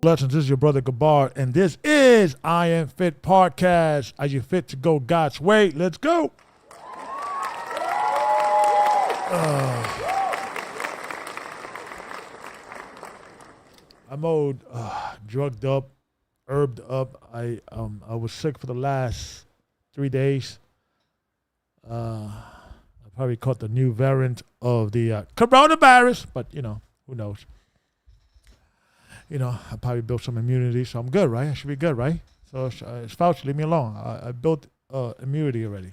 Blessings, this is your brother Gabar, and this is IAMFITPodcast. Are you fit to go God's way? Let's go. I'm old, drugged up, herbed up. I was sick for the last 3 days. I probably caught the new variant of the coronavirus, but who knows? I probably built some immunity, so I'm good, right? I should be good, right? So it's Fauci, leave me alone. I built immunity already.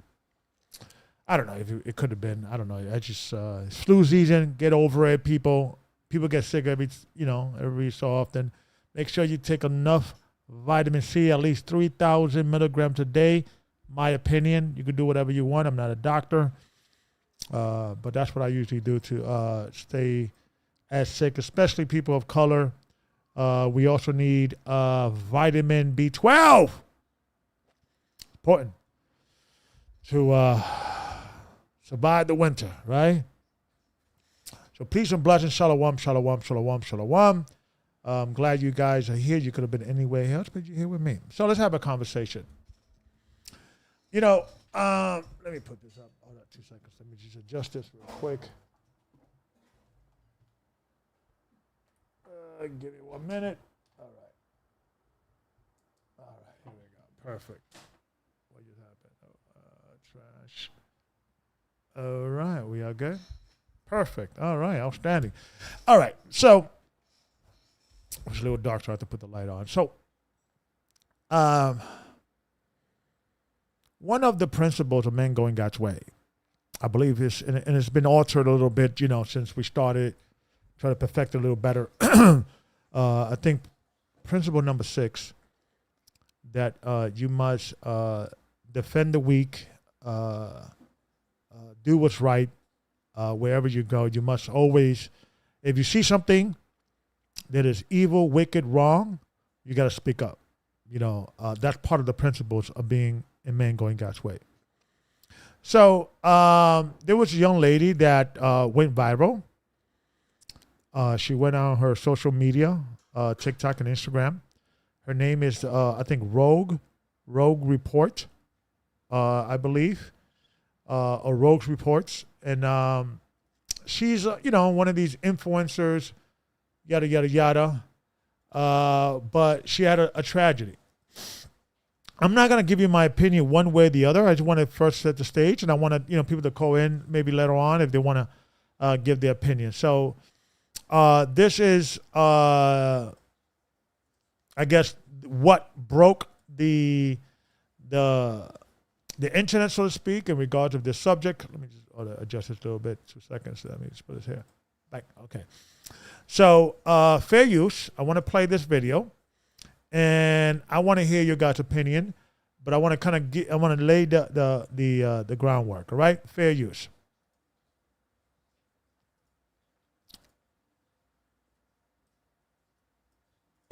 I don't know if it could have been. I don't know. I just it's flu season. Get over it, people. People get sick every so often. Make sure you take enough vitamin C, at least 3,000 milligrams a day. My opinion. You can do whatever you want. I'm not a doctor, but that's what I usually do to stay as sick, especially people of color. We also need vitamin B12. Important to survive the winter, right? So peace and blessings. Shalom, shalom, shalom, shalom. I'm glad you guys are here. You could have been anywhere else, but you're here with me. So let's have a conversation. Let me put this up. Hold on 2 seconds. Let me just adjust this real quick. Give me 1 minute. All right, here we go. Perfect. What just happened? Trash. All right, we are good? Perfect. All right, outstanding. All right, so it's a little dark, so I have to put the light on. So, one of the principles of men going God's way, I believe is, and it's been altered a little bit, since we started try to perfect it a little better. I think principle number 6, that you must defend the weak, do what's right wherever you go. You must always, if you see something that is evil, wicked, wrong, you got to speak up. That's part of the principles of being a man going God's way. So there was a young lady that went viral. She went on her social media, TikTok and Instagram. Her name is, I think, Rogue Report, I believe, or Rogue's Reports. And she's, one of these influencers, yada, yada, yada. But she had a tragedy. I'm not going to give you my opinion one way or the other. I just want to first set the stage, and I want to, people to call in maybe later on if they want to give their opinion. So, this is, I guess, what broke the internet, so to speak, in regards of this subject. Let me just adjust this a little bit. 2 seconds. Let me just put this here. Back. Okay. So, fair use. I want to play this video, and I want to hear your guys' opinion, but I want to I want to lay the groundwork. All right. Fair use.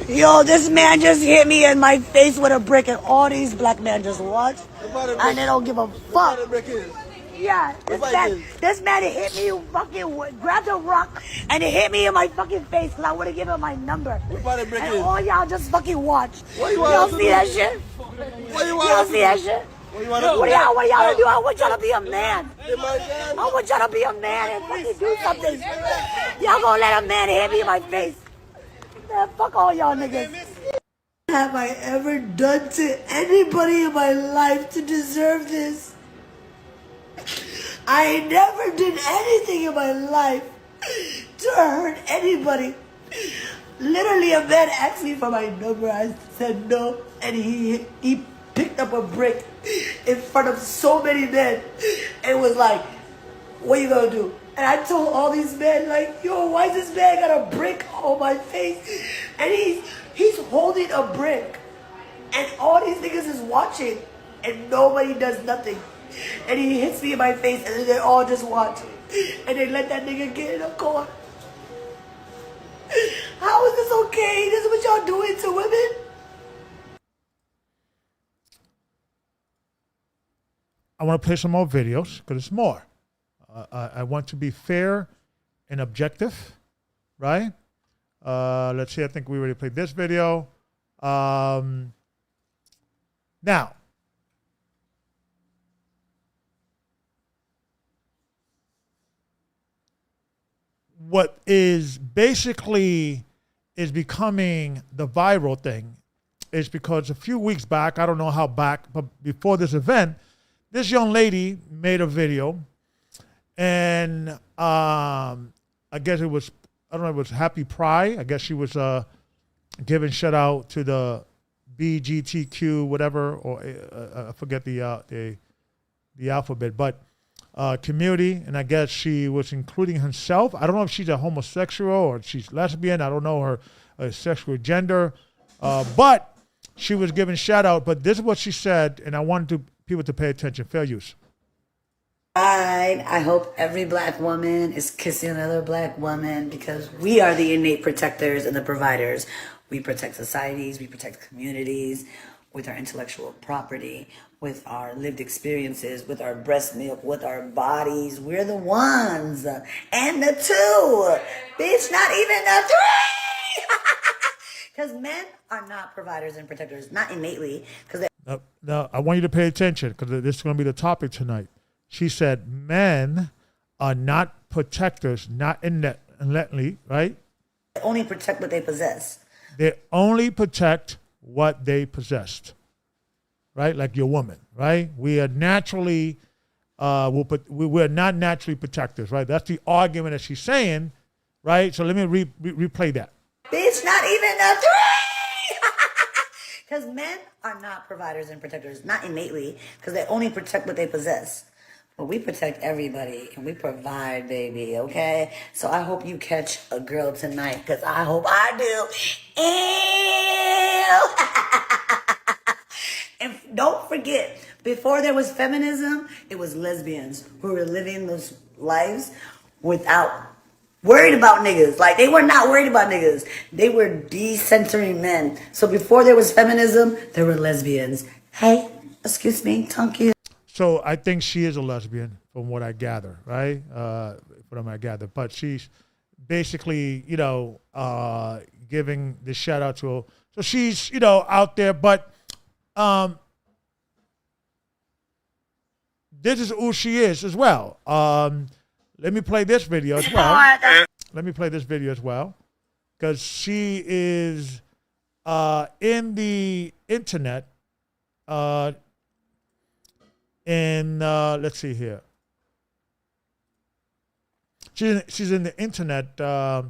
Yo, this man just hit me in my face with a brick, and all these black men just watch, and they don't give a fuck. Yeah, this man hit me, fucking grabbed a rock, and it hit me in my fucking face, because I would have given him my number. And all y'all just fucking watch. Y'all see that shit? Y'all see that shit? What y'all do? I want y'all to be a man. I want y'all to be a man and fucking do something. Y'all gonna let a man hit me in my face? Man, fuck all y'all niggas. Have I ever done to anybody in my life to deserve this? I never did anything in my life to hurt anybody. Literally, a man asked me for my number. I said no, and he picked up a brick in front of so many men and was like, "What you gonna do?" And I told all these men, like, yo, why this man got a brick on my face? And he's holding a brick. And all these niggas is watching. And nobody does nothing. And he hits me in my face, and then they all just watch. And they let that nigga get in a car. How is this okay? This is what y'all doing to women? I want to play some more videos, because it's more. I want to be fair and objective, right? Let's see. I think we already played this video. Now, what is basically is becoming the viral thing is because a few weeks back, I don't know how back, but before this event, this young lady made a video, and I guess it was, I don't know, it was Happy Pride. I guess she was giving shout out to the BGTQ whatever, or I forget the alphabet, but community, and I guess she was including herself. I don't know if she's a homosexual or she's lesbian. I don't know her sexual gender, but she was giving shout out. But this is what she said, and I wanted people to pay attention. Fair use. I hope every black woman is kissing another black woman, because we are the innate protectors and the providers. We protect societies, we protect communities with our intellectual property, with our lived experiences, with our breast milk, with our bodies. We're the ones. And the two. Bitch, not even the three. Because men are not providers and protectors, not innately. Now, I want you to pay attention, because this is going to be the topic tonight. She said men are not protectors, not innately, right? They only protect what they possess. They only protect what they possessed, right? Like your woman, right? We are naturally, we're not naturally protectors, right? That's the argument that she's saying, right? So let me replay that. Bitch, not even the three. Because men are not providers and protectors, not innately, because they only protect what they possess. But we protect everybody, and we provide, baby, okay? So I hope you catch a girl tonight, because I hope I do. Ew. And don't forget, before there was feminism, it was lesbians who were living those lives without worried about niggas. Like, they were not worried about niggas. They were decentering men. So before there was feminism, there were lesbians. Hey, excuse me, thank you. So I think she is a lesbian, from what I gather, right? From what I gather, but she's basically, giving the shout out to her. So she's, out there, but this is who she is as well. Let me play this video as well. Because she is in the internet. And let's see here. She's in the internet, I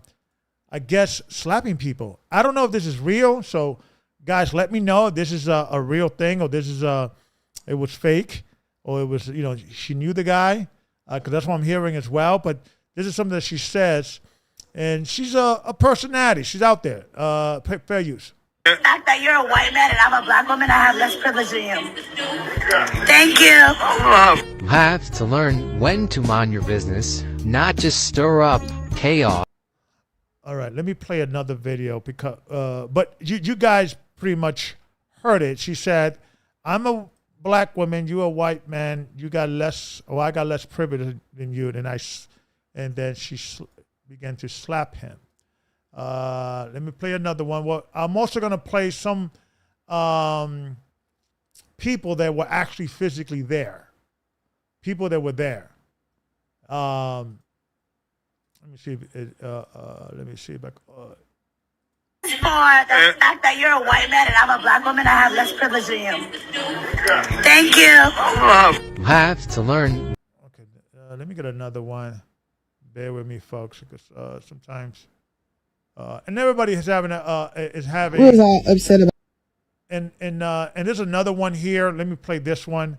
guess, slapping people. I don't know if this is real. So, guys, let me know if this is a real thing, or this is it was fake, or it was, she knew the guy, because that's what I'm hearing as well. But this is something that she says, and she's a personality. She's out there. Fair use. The fact that you're a white man and I'm a black woman, I have less privilege than you. Thank you. You have to learn when to mind your business, not just stir up chaos. All right, let me play another video, because, but you guys pretty much heard it. She said, "I'm a black woman, you a white man. You got less, or I got less privilege than you." And then she began to slap him. Let me play another one. Well, I'm also going to play some people that were actually physically there. People that were there. Let me see if I The fact that you're a white man and I'm a black woman, I have less privilege than you. Thank you. You have to learn. Okay, let me get another one. Bear with me, folks, because sometimes. And everybody is having We're all upset about. And there's another one here. Let me play this one.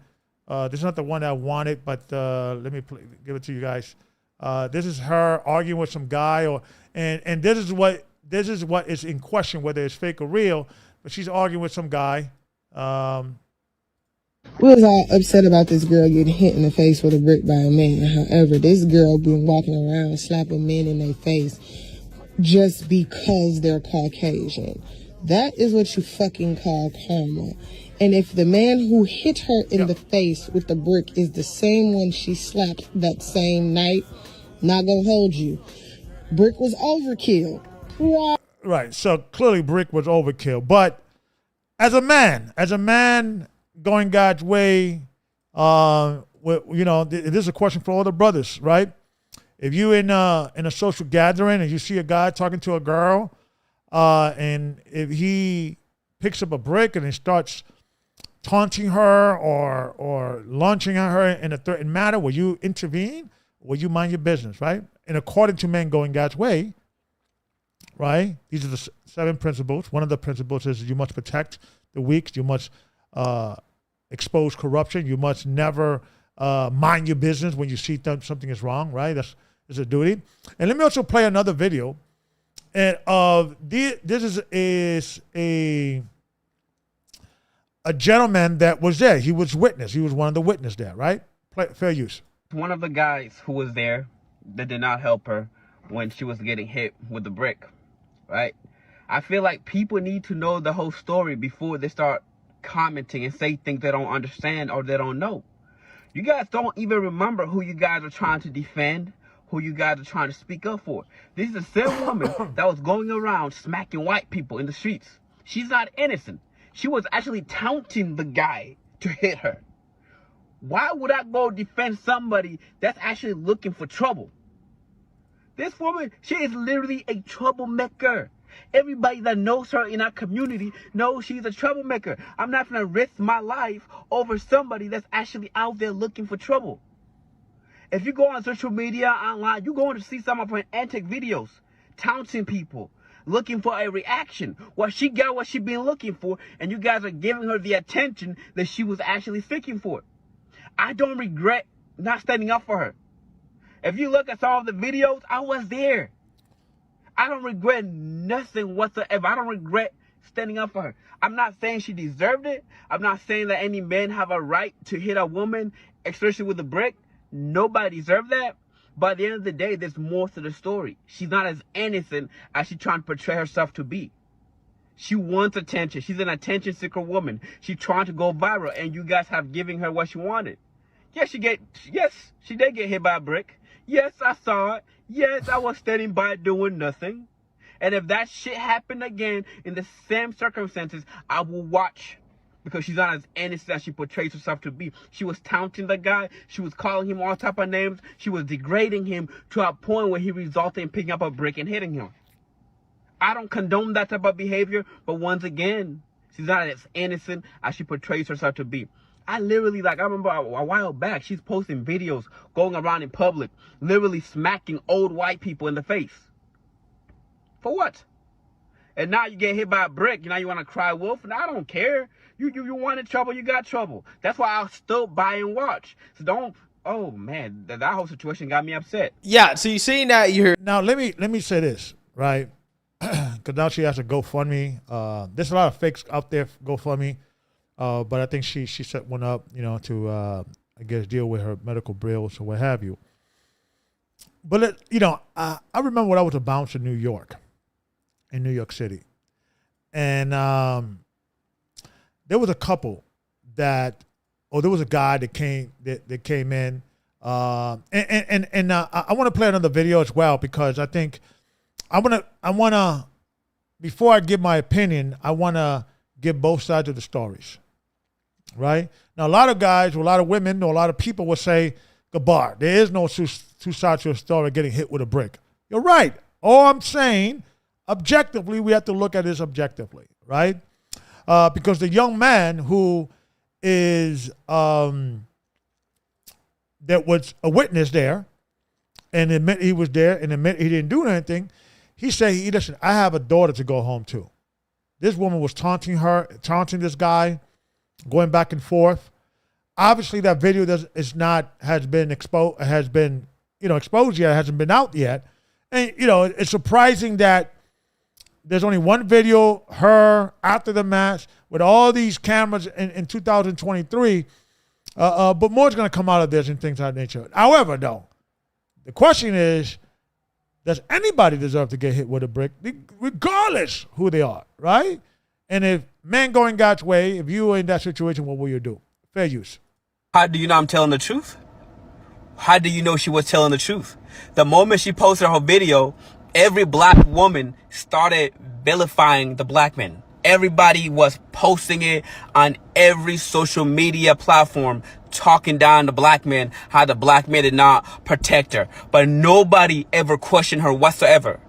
This is not the one I wanted, but let me give it to you guys. This is her arguing with some guy, and this is what is in question, whether it's fake or real. But she's arguing with some guy. We was all upset about this girl getting hit in the face with a brick by a man. However, this girl been walking around slapping men in their face just because they're Caucasian. That is what you fucking call karma. And if the man who hit her in the face with the brick is the same one she slapped that same night, not gonna hold you. Brick was overkill. Right. So clearly Brick was overkill. But as a man going God's way, this is a question for all the brothers, right? If you in a social gathering and you see a guy talking to a girl, and if he picks up a brick and he starts taunting her or launching at her in a threatened manner, will you intervene? Will you mind your business, right? And according to men going God's way, right? These are the 7 principles. One of the principles is you must protect the weak. You must expose corruption. You must never mind your business when you see something is wrong, right? That's a duty. And let me also play another video. And this is a gentleman that was there. He was witness. He was one of the witnesses there, right? Fair use. One of the guys who was there that did not help her when she was getting hit with the brick, right? I feel like people need to know the whole story before they start commenting and say things they don't understand or they don't know. You guys don't even remember who you guys are trying to defend, who you guys are trying to speak up for. This is the same woman that was going around smacking white people in the streets. She's not innocent. She was actually taunting the guy to hit her. Why would I go defend somebody that's actually looking for trouble? This woman, she is literally a troublemaker. Everybody that knows her in our community knows she's a troublemaker. I'm not going to risk my life over somebody that's actually out there looking for trouble. If you go on social media, online, you're going to see some of her antic videos, taunting people, looking for a reaction. Well, she got what she's been looking for, and you guys are giving her the attention that she was actually seeking for. I don't regret not standing up for her. If you look at some of the videos, I was there. I don't regret nothing whatsoever. I don't regret standing up for her. I'm not saying she deserved it. I'm not saying that any men have a right to hit a woman, especially with a brick. Nobody deserves that. But at the end of the day, there's more to the story. She's not as innocent as she's trying to portray herself to be. She wants attention. She's an attention seeker woman. She's trying to go viral, and you guys have given her what she wanted. Yes, she did get hit by a brick. Yes, I saw it. Yes, I was standing by doing nothing. And if that shit happened again in the same circumstances, I will watch. Because she's not as innocent as she portrays herself to be. She was taunting the guy. She was calling him all type of names. She was degrading him to a point where he resulted in picking up a brick and hitting him. I don't condone that type of behavior. But once again, she's not as innocent as she portrays herself to be. I remember a while back, she's posting videos going around in public, literally smacking old white people in the face. For what? And now you get hit by a brick, now you want to cry wolf? And I don't care. You wanted trouble, you got trouble. That's why I'll still buy and watch. So don't, oh man, that whole situation got me upset. Yeah, so you seen that you're... Now, let me say this, right? Because now she has a GoFundMe. There's a lot of fakes out there, GoFundMe. But I think she set one up, to, I guess, deal with her medical bills or what have you. But, I remember when I was a bouncer in New York City. And there was a couple there was a guy that came in. And I want to play another video as well, because I think I want to, before I give my opinion, I want to give both sides of the stories. Right? Now, a lot of guys, or a lot of women, or a lot of people will say, Gabar, there is no two sides to a story getting hit with a brick. You're right. All I'm saying, objectively, we have to look at this objectively, right? Because the young man who is, that was a witness there, and admit he was there, and admit he didn't do anything, he said, listen, I have a daughter to go home to. This woman was taunting this guy, going back and forth. Obviously, that video has been exposed yet. It hasn't been out yet. And, it's surprising that there's only one video, her after the match, with all these cameras in 2023. But more's going to come out of this and things of that nature. However, though, the question is, does anybody deserve to get hit with a brick, regardless who they are, right? And if men going God's way, if you were in that situation, what will you do? Fair use. How do you know I'm telling the truth? How do you know she was telling the truth? The moment she posted her video, every black woman started vilifying the black men. Everybody was posting it on every social media platform, talking down the black men, how the black men did not protect her. But nobody ever questioned her whatsoever.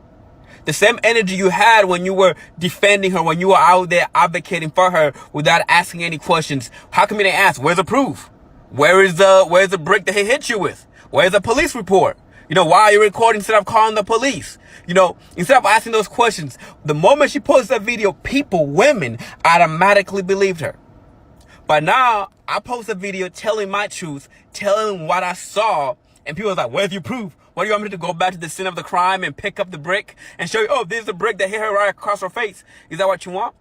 The same energy you had when you were defending her, when you were out there advocating for her without asking any questions. How come you didn't ask? Where's the proof? Where's the brick that he hit you with? Where's the police report? Why are you recording instead of calling the police? Instead of asking those questions, the moment she posted that video, women automatically believed her. But now I post a video telling my truth, telling what I saw, and people are like, where's your proof? What do you want me to go back to the scene of the crime and pick up the brick and show you, oh, this is the brick that hit her right across her face? Is that what you want?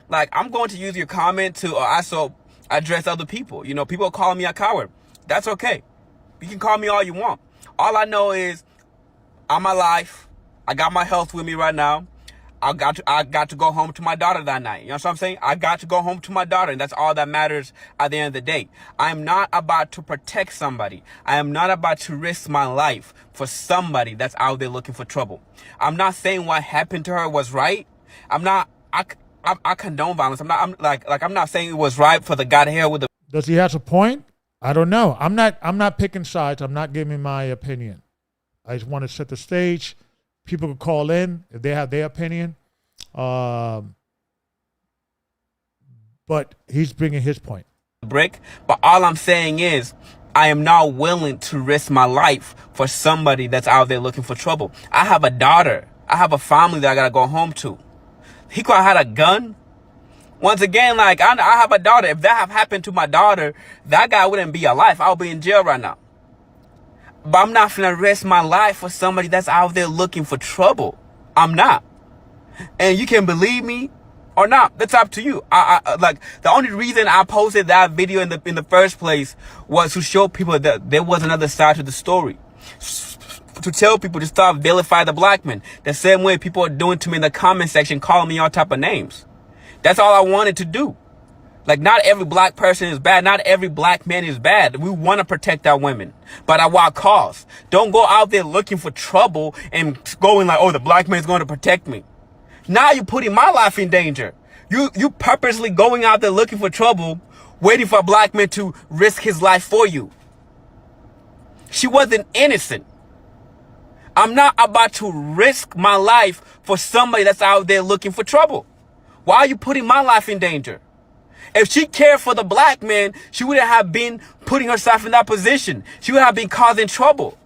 Like, I'm going to use your comment to also address other people. People are calling me a coward. That's okay. You can call me all you want. All I know is I'm alive. I got my health with me right now. I got to go home to my daughter that night. You know what I'm saying? I got to go home to my daughter, and that's all that matters at the end of the day. I'm not about to protect somebody. I am not about to risk my life for somebody that's out there looking for trouble. I'm not saying what happened to her was right. I condone violence. I'm not saying it was right for the guy here with the. Does he have a point? I don't know. I'm not picking sides. I'm not giving my opinion. I just want to set the stage. People can call in if they have their opinion. But he's bringing his point. Brick. But all I'm saying is I am not willing to risk my life for somebody that's out there looking for trouble. I have a daughter. I have a family that I got to go home to. He could have had a gun. Once again, I have a daughter. If that have happened to my daughter, that guy wouldn't be alive. I would be in jail right now. But I'm not finna risk my life for somebody that's out there looking for trouble. I'm not. And you can believe me or not. That's up to you. The only reason I posted that video in the first place was to show people that there was another side to the story. To tell people to stop vilify the black man. The same way people are doing to me in the comment section, calling me all type of names. That's all I wanted to do. Not every black person is bad. Not every black man is bad. We want to protect our women, but at what cost? Don't go out there looking for trouble and going like, oh, the black man is going to protect me. Now you're putting my life in danger. You purposely going out there looking for trouble, waiting for a black man to risk his life for you. She wasn't innocent. I'm not about to risk my life for somebody that's out there looking for trouble. Why are you putting my life in danger? If she cared for the black man, she wouldn't have been putting herself in that position. She would have been causing trouble.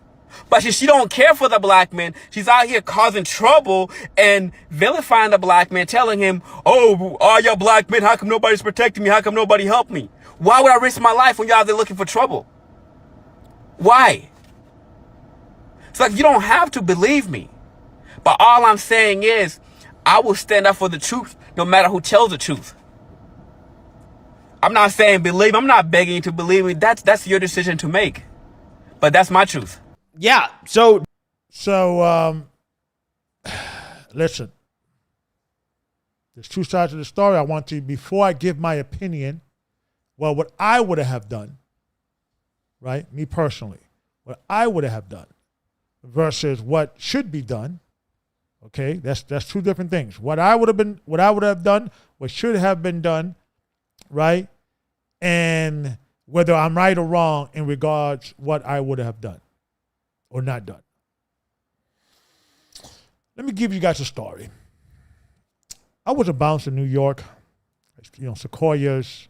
But she don't care for the black man. She's out here causing trouble and vilifying the black man, telling him, oh, all y'all black men, how come nobody's protecting me? How come nobody helped me? Why would I risk my life when you're out there looking for trouble? Why? It's like, you don't have to believe me. But all I'm saying is, I will stand up for the truth no matter who tells the truth. I'm not saying believe. I'm not begging you to believe me. That's your decision to make. But that's my truth. Yeah. So listen. There's two sides of the story. I want to, before I give my opinion, what I would have done, right? Me personally, what I would have done versus what should be done. Okay, that's two different things. What I would have done, what should have been done, right? And whether I'm right or wrong in regards what I would have done or not done. Let me give you guys a story. I was a bouncer in New York, Sequoias.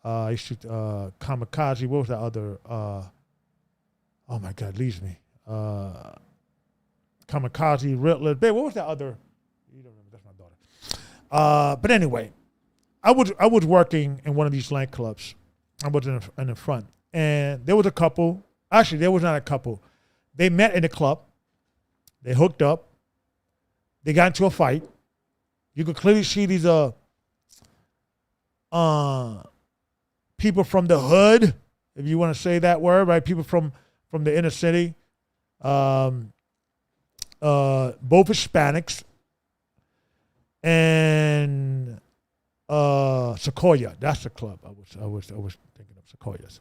I used to Kamikaze. What was that other? Oh my God, leaves me. Kamikaze, Riddler. What was that other? You don't remember? That's my daughter. But anyway, I was working in one of these nightclubs. I was in the front, and there was a couple. Actually, there was not a couple. They met in the club. They hooked up. They got into a fight. You could clearly see these people from the hood, if you want to say that word, right? People from the inner city. Both Hispanics, and Sequoia. That's the club. I was thinking of Sequoias.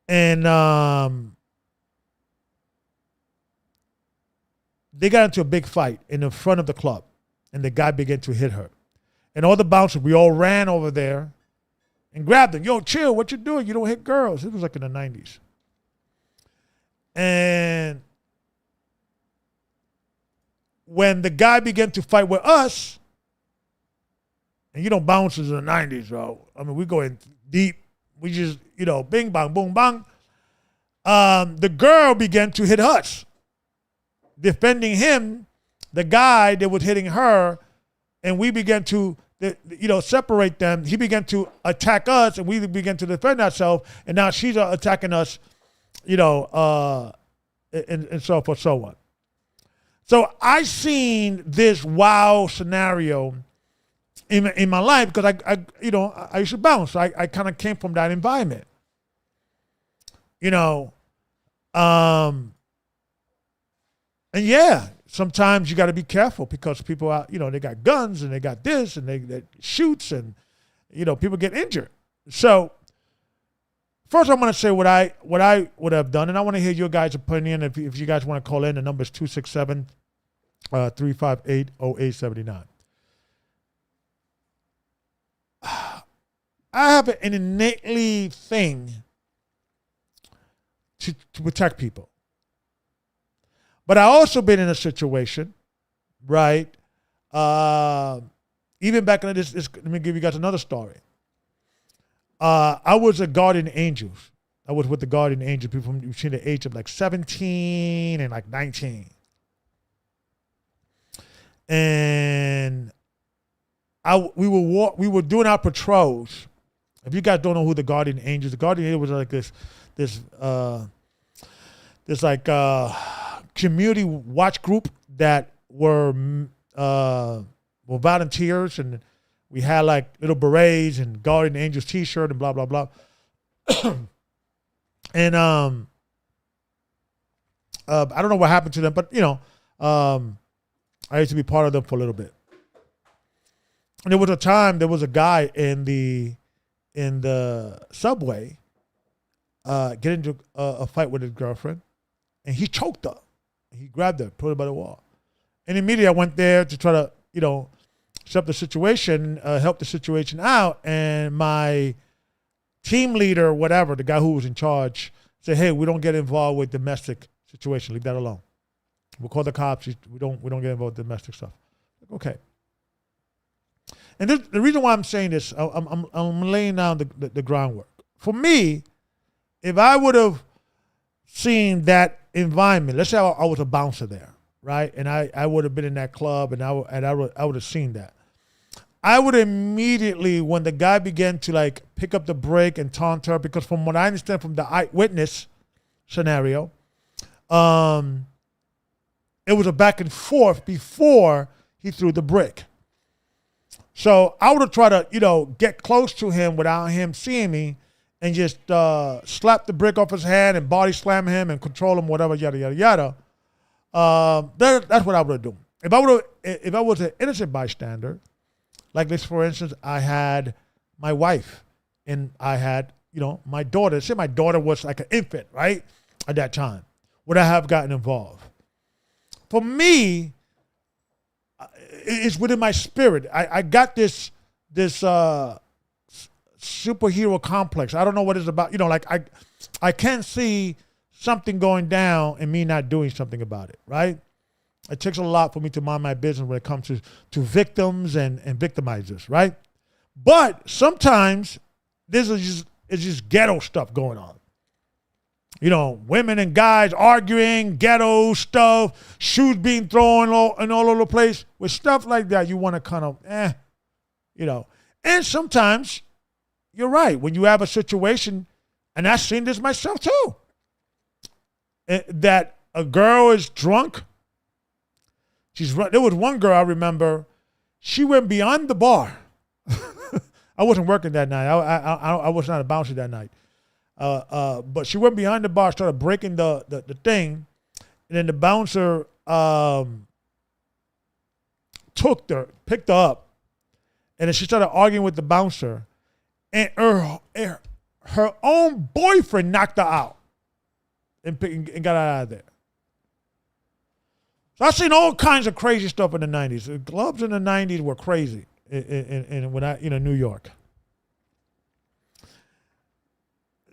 And they got into a big fight in the front of the club, and the guy began to hit her. And all the bouncers, we all ran over there and grabbed him. Yo, chill, what you doing? You don't hit girls. It was like in the 90s. And when the guy began to fight with us, and you know bouncers in the 90s, bro. I mean, we go in deep. We just, bing, bang, boom, bang. The girl began to hit us, defending him, the guy that was hitting her, and we began to, separate them. He began to attack us, and we began to defend ourselves, and now she's attacking us, and so forth, so on. So I seen this wild scenario in my life because I used to bounce. So I kind of came from that environment, and yeah, sometimes you got to be careful because people out, they got guns and they got this and they shoots and, people get injured. So first I'm going to say what I would have done, and I want to hear your guys' opinion. If you guys want to call in, the number is 267-358-0879. I have an innately thing to protect people. But I also been in a situation, right? Even back in this, let me give you guys another story. I was a guardian angel. I was with the guardian angel people from between the age of like 17 and like 19. And we were doing our patrols. If you guys don't know who the guardian angel was like this community watch group that were volunteers, and we had like little berets and guardian angels t-shirt and blah blah blah. And I don't know what happened to them, but I used to be part of them for a little bit. And there was a time there was a guy in the subway get into a fight with his girlfriend, and he choked her. He grabbed her, put her by the wall. And immediately I went there to try to, set up the situation, help the situation out. And my team leader, whatever, the guy who was in charge, said, "Hey, we don't get involved with domestic situation. Leave that alone. We'll call the cops. We don't get involved with domestic stuff." Okay. And the reason why I'm saying this, I'm laying down the groundwork. For me, if I would have seen that environment, let's say I was a bouncer there, right? And I would have been in that club, and I would have seen that. I would immediately, when the guy began to like pick up the brake and taunt her, because from what I understand from the eyewitness scenario, it was a back and forth before he threw the brick. So I would have tried to, get close to him without him seeing me, and just slap the brick off his hand and body slam him and control him, whatever, yada yada yada. That's what I would have done. If I was an innocent bystander, like this, for instance, I had my wife and I had, my daughter. Say my daughter was like an infant, right, at that time. Would I have gotten involved? For me, it's within my spirit. I got this superhero complex. I don't know what it's about. I can't see something going down and me not doing something about it, right? It takes a lot for me to mind my business when it comes to victims and victimizers, right? But sometimes it's just ghetto stuff going on. Women and guys arguing, ghetto stuff, shoes being thrown all over the place. With stuff like that, you want to kind of, And sometimes, you're right, when you have a situation, and I've seen this myself too, that a girl is drunk. There was one girl I remember, she went beyond the bar. I wasn't working that night. I was not a bouncer that night. But she went behind the bar, started breaking the thing, and then the bouncer picked her up, and then she started arguing with the bouncer, and her own boyfriend knocked her out and got her out of there. So I've seen all kinds of crazy stuff in the 90s. The clubs in the 90s were crazy in when I, New York.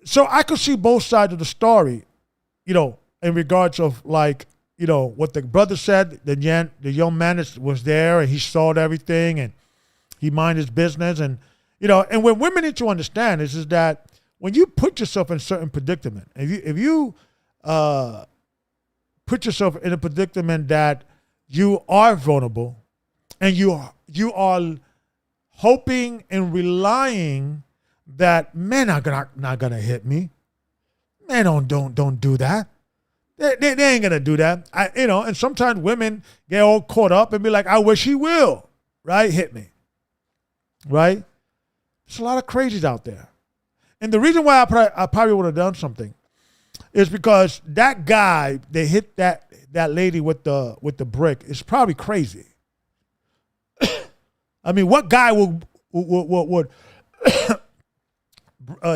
So I could see both sides of the story, in regards of like, what the brother said, the young man was there and he saw everything and he minded his business. And, and what women need to understand is that when you put yourself in a certain predicament, if you put yourself in a predicament that you are vulnerable and you are hoping and relying that men are not gonna hit me. Men don't do that. They ain't gonna do that. And sometimes women get all caught up and be like, I wish he will, right? Hit me. Right? There's a lot of crazies out there. And the reason why I probably would have done something is because that guy that hit that lady with the brick is probably crazy. I mean, what guy would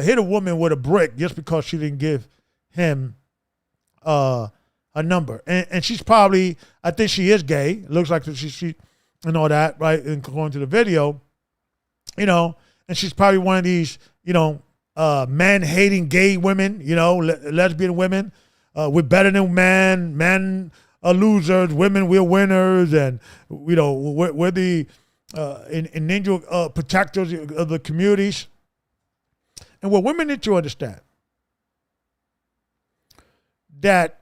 hit a woman with a brick just because she didn't give him a number? And she's probably, I think she is gay. It looks like she and all that, right? And going to the video, and she's probably one of these, man-hating gay women, lesbian women. We're better than men. Men are losers. Women, we're winners. And, we're the ninja protectors of the communities. And what women need to understand, that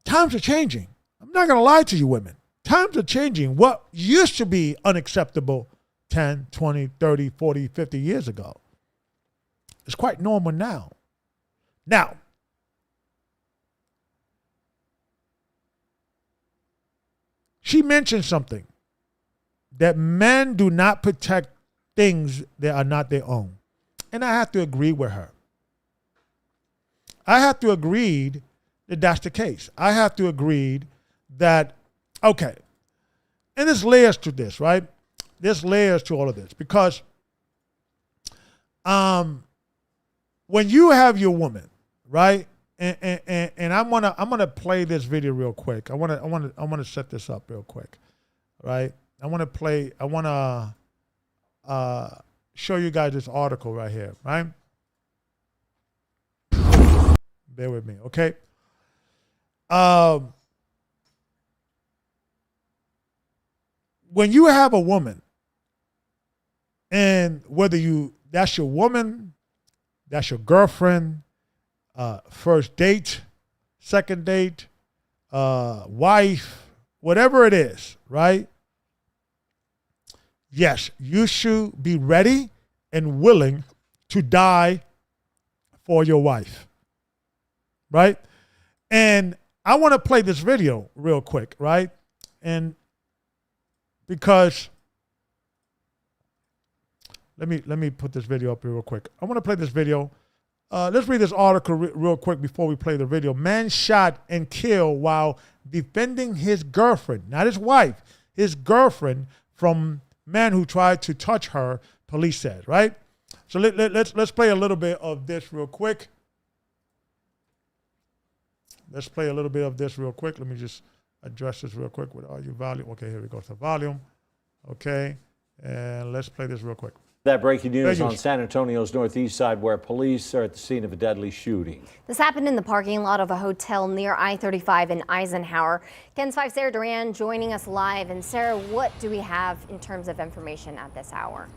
times are changing. I'm not going to lie to you, women. Times are changing. What used to be unacceptable 10, 20, 30, 40, 50 years ago is quite normal now. Now, she mentioned something, that men do not protect things that are not their own. And I have to agree with her. I have to agree that that's the case. I have to agree that, okay, and there's layers to this, right? There's layers to all of this because when you have your woman, right? And I'm gonna play this video real quick. I wanna set this up real quick, right? I wanna show you guys this article right here, right? Bear with me, okay? When you have a woman, and whether that's your woman, that's your girlfriend, first date, second date, wife, whatever it is, right? Yes, you should be ready and willing to die for your wife, right? And I want to play this video real quick, right? And because let me put this video up here real quick. I want to play this video. Let's read this article real quick before we play the video. Man shot and killed while defending his girlfriend, not his wife, his girlfriend from man who tried to touch her, police said, right? So let's play a little bit of this real quick. Let's play a little bit of this real quick. Let me just address this real quick with all your volume. Okay, here we go to volume. Okay, and let's play this real quick. That breaking news on San Antonio's northeast side where police are at the scene of a deadly shooting. This happened in the parking lot of a hotel near I-35 in Eisenhower. KENS 5 Sarah Duran joining us live. And Sarah, what do we have in terms of information at this hour?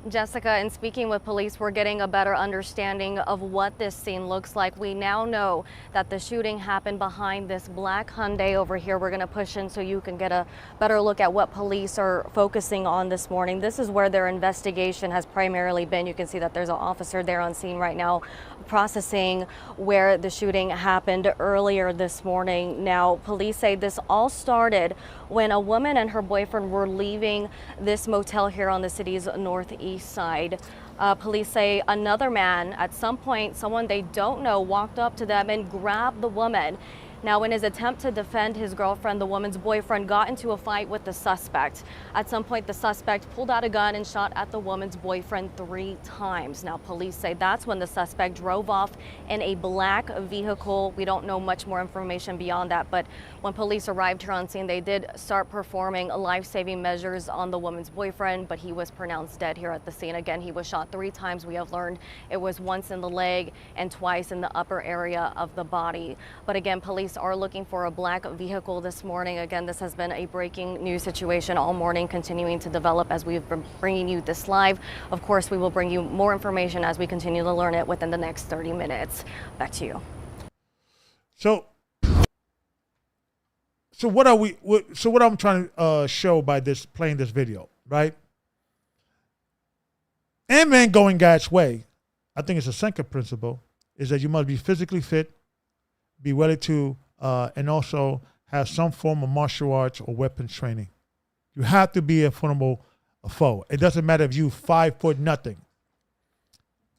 Jessica, in speaking with police, we're getting a better understanding of what this scene looks like. We now know that the shooting happened behind this black Hyundai over here. We're going to push in so you can get a better look at what police are focusing on this morning. This is where their investigation has primarily been. You can see that there's an officer there on scene right now processing where the shooting happened earlier this morning. Now, police say this all started when a woman and her boyfriend were leaving this motel here on the city's northeast side. Police say another man, at some point, someone they don't know, walked up to them and grabbed the woman. Now, in his attempt to defend his girlfriend, the woman's boyfriend got into a fight with the suspect. At some point, the suspect pulled out a gun and shot at the woman's boyfriend 3 times. Now, police say that's when the suspect drove off in a black vehicle. We don't know much more information beyond that, but when police arrived here on scene, they did start performing life-saving measures on the woman's boyfriend, but he was pronounced dead here at the scene. Again, he was shot 3 times. We have learned it was once in the leg and twice in the upper area of the body. But again, police are looking for a black vehicle this morning. Again, this has been a breaking news situation all morning, continuing to develop as we've been bringing you this live. Of course, we will bring you more information as we continue to learn it within the next 30 minutes. Back to you. So what I'm trying to show by playing this video, right? And man going God's way, I think it's a second principle, is that you must be physically fit, be ready to, and also have some form of martial arts or weapons training. You have to be a formidable foe. It doesn't matter if you 5 foot nothing.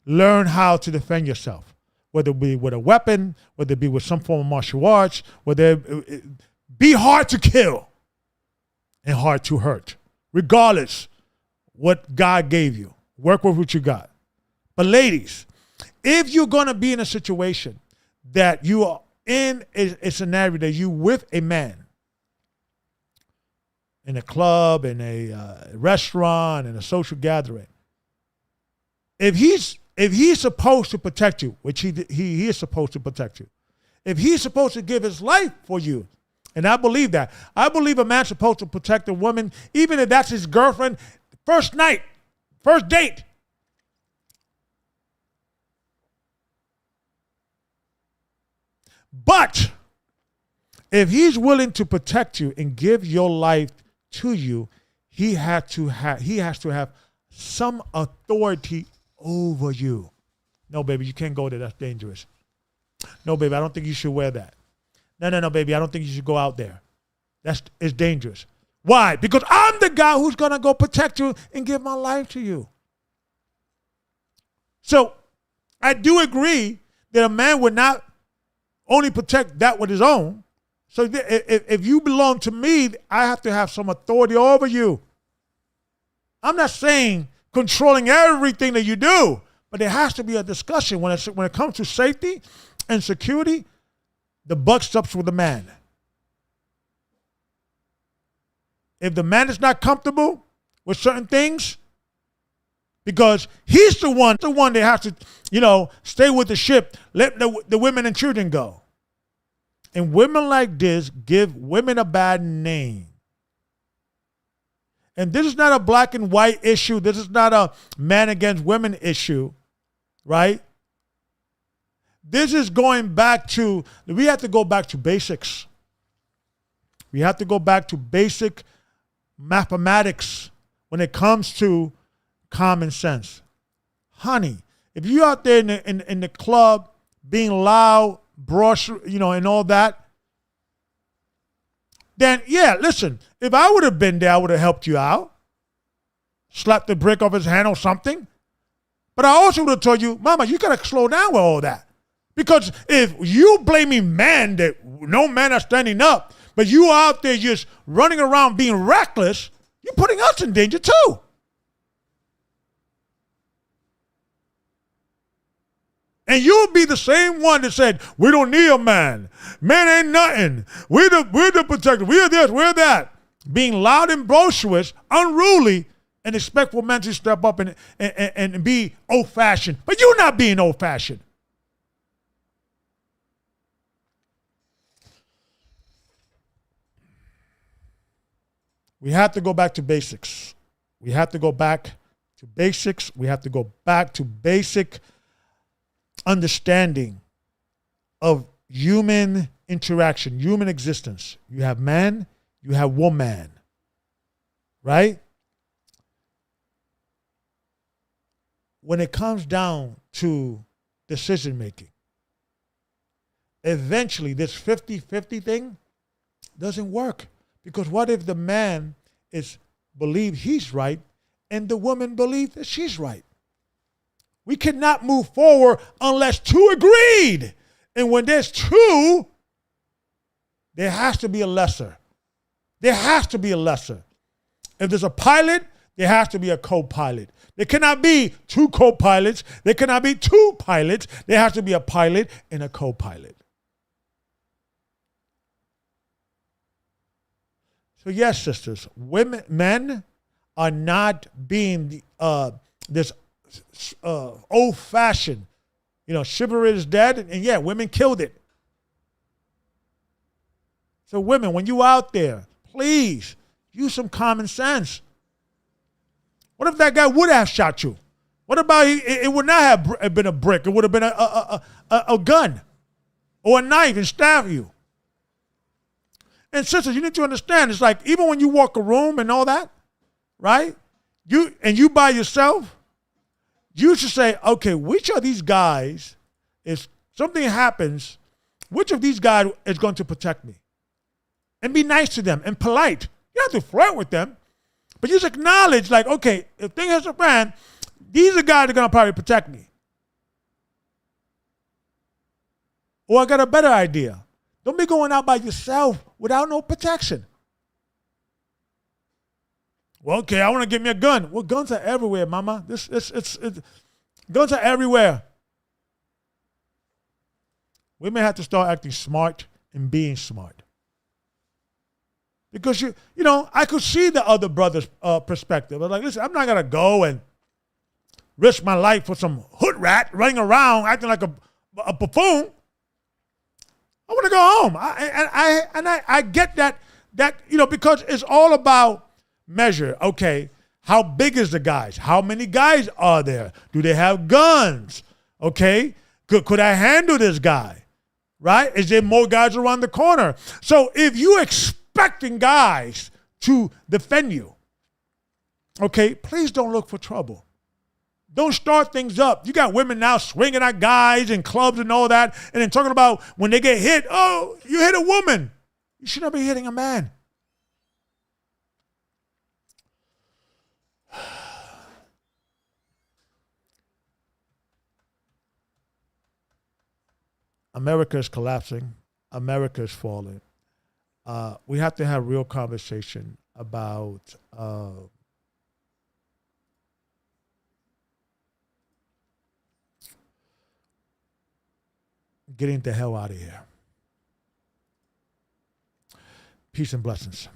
Learn how to defend yourself, whether it be with a weapon, whether it be with some form of martial arts, be hard to kill and hard to hurt, regardless what God gave you. Work with what you got. But ladies, if you're going to be in a situation that you are in a scenario that you with a man in a club, in a restaurant, in a social gathering, if he's supposed to protect you, which he is supposed to protect you, if he's supposed to give his life for you, and I believe that. I believe a man's supposed to protect a woman, even if that's his girlfriend, first night, first date. But if he's willing to protect you and give your life to you, he has to have some authority over you. No, baby, you can't go there. That's dangerous. No, baby, I don't think you should wear that. No, baby, I don't think you should go out there. It's dangerous. Why? Because I'm the guy who's going to go protect you and give my life to you. So I do agree that a man would not only protect that with his own. So if you belong to me, I have to have some authority over you. I'm not saying controlling everything that you do, but there has to be a discussion when it comes to safety and security. The buck stops with the man. If the man is not comfortable with certain things, because he's the one that has to, stay with the ship, let the women and children go. And women like this give women a bad name. And this is not a black and white issue. This is not a man against women issue, right? This is going back to, we have to go back to basics. We have to go back to basic mathematics when it comes to common sense. Honey, if you're out there in the club being loud, brush, and all that, then yeah, listen, if I would have been there, I would have helped you out. Slapped the brick off his hand or something. But I also would have told you, Mama, you got to slow down with all that. Because if you blaming man that no men are standing up, but you are out there just running around being reckless, you're putting us in danger too. And you'll be the same one that said, we don't need a man. Man ain't nothing. We're the protector. We're this, we're that. Being loud and boisterous, unruly, and expect for men to step up and be old-fashioned. But you're not being old-fashioned. We have to go back to basics. We have to go back to basics. We have to go back to basic understanding of human interaction, human existence. You have man, you have woman, right? When it comes down to decision making, eventually this 50-50 thing doesn't work. Because what if the man believes he's right and the woman believes that she's right? We cannot move forward unless two agreed. And when there's two, there has to be a lesser. There has to be a lesser. If there's a pilot, there has to be a co-pilot. There cannot be two co-pilots. There cannot be two pilots. There has to be a pilot and a co-pilot. So yes, sisters, men are not being this old-fashioned, chivalry is dead, and yeah, women killed it. So women, when you out there, please use some common sense. What if that guy would have shot you? What about it would not have been a brick? It would have been a gun or a knife and stab you. And sisters, you need to understand, it's like even when you walk a room and all that, right? You by yourself, you should say, okay, which of these guys, if something happens, which of these guys is going to protect me? And be nice to them and polite. You don't have to flirt with them. But you just acknowledge, like, okay, if things hit the fan, these are guys that are going to probably protect me. Or I got a better idea. Don't be going out by yourself without no protection. Well, okay, I want to get me a gun. Well, guns are everywhere, mama. Guns are everywhere. Women have to start acting smart and being smart. Because, I could see the other brother's perspective. I'm like, listen, I'm not going to go and risk my life for some hood rat running around acting like a buffoon. I want to go home. I get that, because it's all about measure. Okay, how big is the guys? How many guys are there? Do they have guns? Okay, could I handle this guy? Right? Is there more guys around the corner? So if you expecting guys to defend you, okay, please don't look for trouble. Don't start things up. You got women now swinging at guys in clubs and all that, and then talking about when they get hit, oh, you hit a woman. You should not be hitting a man. America is collapsing. America is falling. We have to have real conversation about getting the hell out of here. Peace and blessings.